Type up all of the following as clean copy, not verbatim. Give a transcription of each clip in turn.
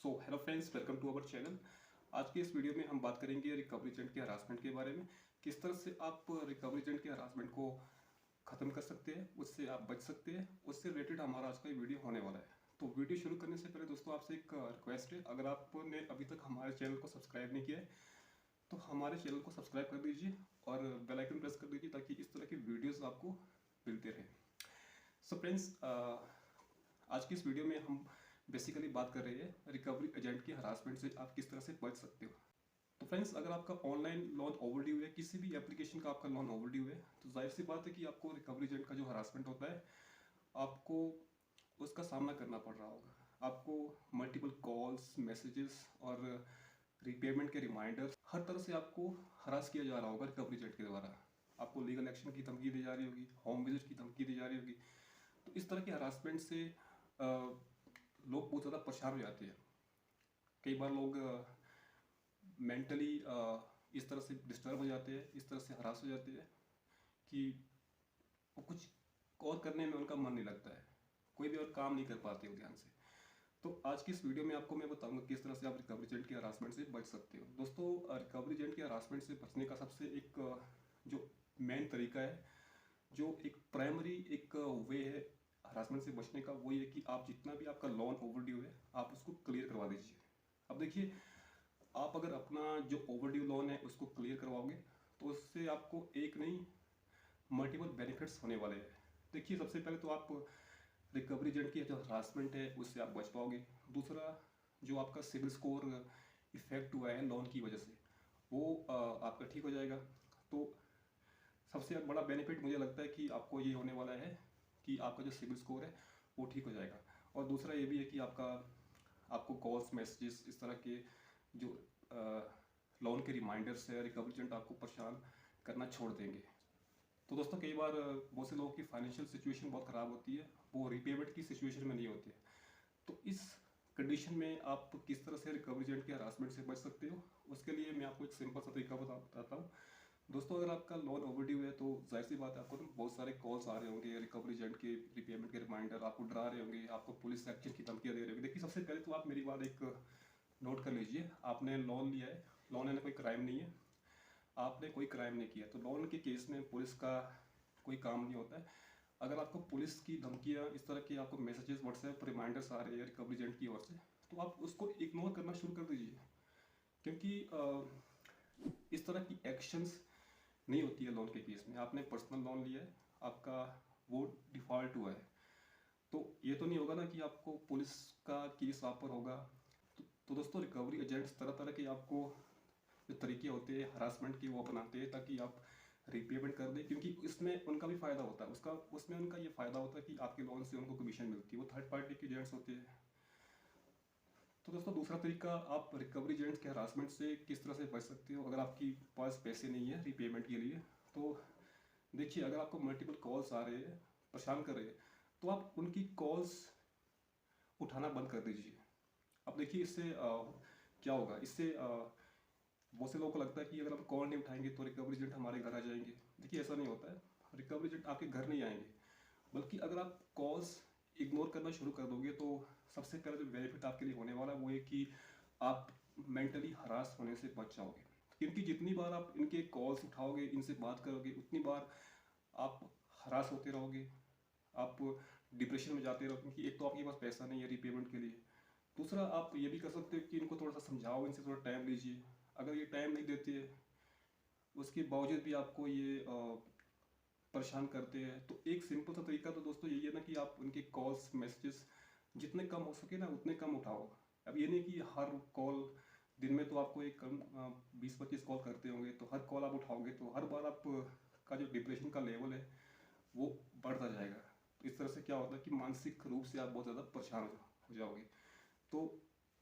Hello friends, welcome to our channel. आज की इस वीडियो में हम बात करेंगे रिकवरी एजेंट के हरासमेंट के बारे में। किस तरह से आप रिकवरी एजेंट के हरासमेंट को ख़त्म कर सकते हैं, उससे आप बच सकते हैं। उससे रिलेटेड हमारा आज का ये वीडियो होने वाला है। तो वीडियो शुरू करने से पहले दोस्तों आपसे एक रिक्वेस्ट है, अगर आपने अभी तक हमारे चैनल को सब्सक्राइब नहीं किया है तो हमारे चैनल को सब्सक्राइब कर दीजिए और बेल आइकन प्रेस कर दीजिए ताकि इस तरह की वीडियोज़ आपको मिलते रहे। सो फ्रेंड्स, आज की इस वीडियो में हम बेसिकली बात कर रहे हैं रिकवरी एजेंट के हरासमेंट से आप किस तरह से बच सकते हो। तो फ्रेंड्स, अगर आपका ऑनलाइन लोन ओवरड्यू है, किसी भी एप्लीकेशन का आपका लोन ओवरड्यू है, तो जाहिर सी बात है कि आपको रिकवरी एजेंट का जो हरासमेंट होता है आपको उसका सामना करना पड़ रहा होगा। आपको मल्टीपल कॉल्स, मैसेजेस और रीपेमेंट के रिमाइंडर्स, हर तरह से आपको हरास किया जा रहा होगा रिकवरी एजेंट के द्वारा। आपको लीगल एक्शन की धमकी दी जा रही होगी, होम विजिट की धमकी दी जा रही होगी। तो इस तरह के हरासमेंट से लोग बहुत ज़्यादा परेशान हो जाते हैं। कई बार लोग मेंटली इस तरह से डिस्टर्ब हो जाते हैं, इस तरह से हरास हो जाते हैं कि वो कुछ और करने में उनका मन नहीं लगता है, कोई भी और काम नहीं कर पाते हो ध्यान से। तो आज की इस वीडियो में आपको मैं बताऊंगा किस तरह से आप रिकवरी एजेंट के हरासमेंट से बच सकते हो। दोस्तों, रिकवरी एजेंट के हरासमेंट से बचने का सबसे एक जो मेन तरीका है, जो एक प्राइमरी एक वे है हरासमेंट से बचने का, वो ये कि आप जितना भी आपका लोन ओवरड्यू है आप उसको क्लियर करवा दीजिए। अब देखिए, आप अगर अपना जो ओवरड्यू लोन है उसको क्लियर करवाओगे तो उससे आपको एक नहीं मल्टीपल बेनिफिट्स होने वाले हैं। देखिए, सबसे पहले तो आप रिकवरी एजेंट की जो हरासमेंट है उससे आप बच पाओगे। दूसरा, जो आपका सिविल स्कोर इफेक्ट हुआ है लोन की वजह से, वो आपका ठीक हो जाएगा। तो सबसे बड़ा बेनिफिट मुझे लगता है कि आपको ये होने वाला है कि आपका जो सिविल स्कोर है वो ठीक हो जाएगा। और दूसरा ये भी है कि आपको कॉल्स, मैसेजेस, इस तरह के जो लोन के रिमाइंडर्स है, रिकवरी एजेंट आपको परेशान करना छोड़ देंगे। तो दोस्तों, कई बार बहुत से लोगों की फाइनेंशियल सिचुएशन बहुत ख़राब होती है, वो रीपेमेंट की सिचुएशन में नहीं होती है। तो इस कंडीशन में आप किस तरह से रिकवरी एजेंट के हरासमेंट से बच सकते हो, उसके लिए मैं आपको एक सिंपल सा तरीका बताता हूँ। दोस्तों, अगर आपका लोन ओवरड्यू है तो जाहिर सी बात है आपको ना बहुत सारे कॉल्स आ रहे होंगे, रिकवरी एजेंट के रीपेमेंट के रिमाइंडर आपको डरा रहे होंगे, आपको पुलिस एक्शन की धमकियाँ दे रहे होंगे। देखिए, सबसे पहले तो आप मेरी बात एक नोट कर लीजिए। आपने लोन लिया है, लोन लेना कोई क्राइम नहीं है, आपने कोई क्राइम नहीं किया, तो लोन के केस में पुलिस का कोई काम नहीं होता है। अगर आपको पुलिस की धमकियाँ, इस तरह की आपको मैसेजेस, व्हाट्सएप रिमाइंडर्स आ रहे हैं रिकवरी एजेंट की ओर से, तो आप उसको इग्नोर करना शुरू कर दीजिए। क्योंकि इस तरह की एक्शंस नहीं होती है लोन के केस में। आपने पर्सनल लोन लिया है, आपका वो डिफ़ॉल्ट हुआ है, तो ये तो नहीं होगा ना कि आपको पुलिस का केस आप पर होगा। तो दोस्तों, रिकवरी एजेंट्स तरह तरह के आपको जो तरीके होते हैं हरासमेंट के वो अपनाते हैं ताकि आप रीपेमेंट कर दें, क्योंकि इसमें उनका भी फ़ायदा होता है। उसमें उनका ये फ़ायदा होता है कि आपके लोन से उनको कमीशन मिलती है, वो थर्ड पार्टी के एजेंट्स होते हैं। तो दोस्तों, दूसरा तरीका, आप रिकवरी एजेंट्स के हरासमेंट से किस तरह से बच सकते हो। अगर आपकी पास पैसे नहीं है रीपेमेंट के लिए, तो देखिए, अगर आपको मल्टीपल कॉल्स आ रहे हैं, परेशान कर रहे हैं, तो आप उनकी कॉल्स उठाना बंद कर दीजिए। अब देखिए, इससे क्या होगा, इससे बहुत से लोगों को लगता है कि अगर आप कॉल नहीं उठाएंगे तो रिकवरी एजेंट हमारे घर आ जाएंगे। देखिए, ऐसा नहीं होता है। रिकवरी एजेंट आपके घर नहीं आएंगे, बल्कि अगर आप कॉल्स इग्नोर करना शुरू कर दोगे तो सबसे पहले जो बेनिफिट आपके लिए होने वाला है वो है कि आप मेंटली हरास होने से बच जाओगे। क्योंकि जितनी बार आप इनके कॉल्स उठाओगे, इनसे बात करोगे, उतनी बार आप हरास होते रहोगे, आप डिप्रेशन में जाते रहो। क्योंकि एक तो आपके पास पैसा नहीं है रीपेमेंट के लिए, दूसरा आप ये भी कर सकते हो कि इनको थोड़ा सा समझाओ, इनसे थोड़ा टाइम लीजिए। अगर ये टाइम नहीं देते हैं, उसके बावजूद भी आपको ये परेशान करते हैं, तो एक सिंपल सा तरीका तो दोस्तों यही है ना कि आप उनके कॉल्स, मैसेजेस जितने कम हो सके ना उतने कम उठाओ। अब ये नहीं कि हर कॉल, दिन में तो आपको एक कम 20-25 कॉल करते होंगे, तो हर कॉल आप उठाओगे तो हर बार आप का जो डिप्रेशन का लेवल है वो बढ़ता जाएगा। तो इस तरह से क्या होता है कि मानसिक रूप से आप बहुत ज़्यादा परेशान हो जाओगे। तो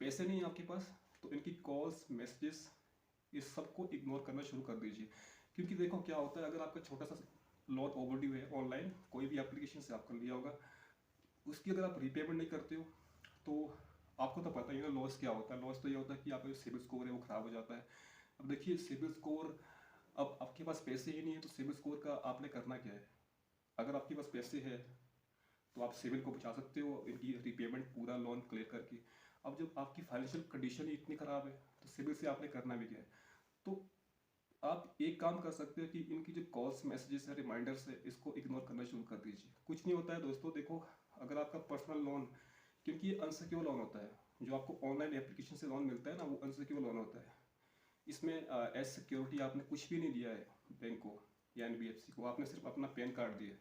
पैसे नहीं है आपके पास, तो इनकी कॉल्स, मैसेजेस, इस सब को इग्नोर करना शुरू कर दीजिए। क्योंकि देखो क्या होता है, अगर आपका छोटा सा लोन ओवरड्यू है, ऑनलाइन कोई भी एप्लीकेशन से आप कर लिया होगा, उसकी अगर आप रीपेमेंट नहीं करते हो तो आपको तो पता ही है ना लॉस क्या होता है। लॉस तो ये होता है कि आपका जो सिबिल स्कोर है वो ख़राब हो जाता है। अब देखिए, सिबिल स्कोर, अब आपके पास पैसे ही नहीं है तो सिबिल स्कोर का आपने करना क्या है। अगर आपके पास पैसे है तो आप सिविल को बचा सकते हो इनकी रीपेमेंट पूरा लोन क्लियर करके। अब जब आपकी फाइनेंशियल कंडीशन ही इतनी ख़राब है तो सिविल से आपने करना भी क्या है। तो आप एक काम कर सकते हो कि इनकी जो कॉल्स मैसेजेस है रिमाइंडर्स है इसको इग्नोर करना शुरू कर दीजिए। कुछ नहीं होता है दोस्तों, देखो अगर आपका पर्सनल लोन, क्योंकि ये अनसिक्योर लोन होता है, जो आपको ऑनलाइन एप्लीकेशन से लोन मिलता है ना वो अनसिक्योर लोन होता है। इसमें एज सिक्योरिटी आपने कुछ भी नहीं दिया है बैंक को या NBFC को, आपने सिर्फ अपना पैन कार्ड दिया है।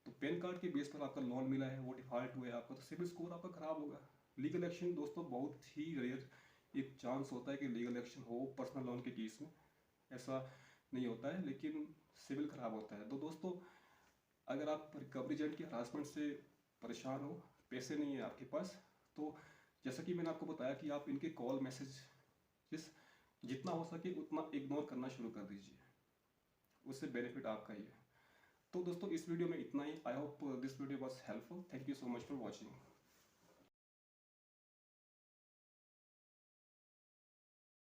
तो पैन कार्ड के बेस पर आपका लोन मिला है, वो डिफॉल्ट हुआ है आपका, तो सिविल स्कोर आपका खराब होगा। लीगल एक्शन दोस्तों बहुत ही रेयर एक चांस होता है कि लीगल एक्शन हो पर्सनल लोन के केस में, ऐसा नहीं होता है, लेकिन सिविल खराब होता है। तो दोस्तों अगर आप रिकवरी एजेंट की हरासमेंट से परेशान हो, पैसे नहीं है आपके पास, तो जैसा कि मैंने आपको बताया कि आप इनके कॉल मैसेज जितना हो सके उतना इग्नोर करना शुरू कर दीजिए, उससे बेनिफिट आपका ही है। तो दोस्तों इस वीडियो में इतना ही। I hope this video was helpful. Thank you so much for watching.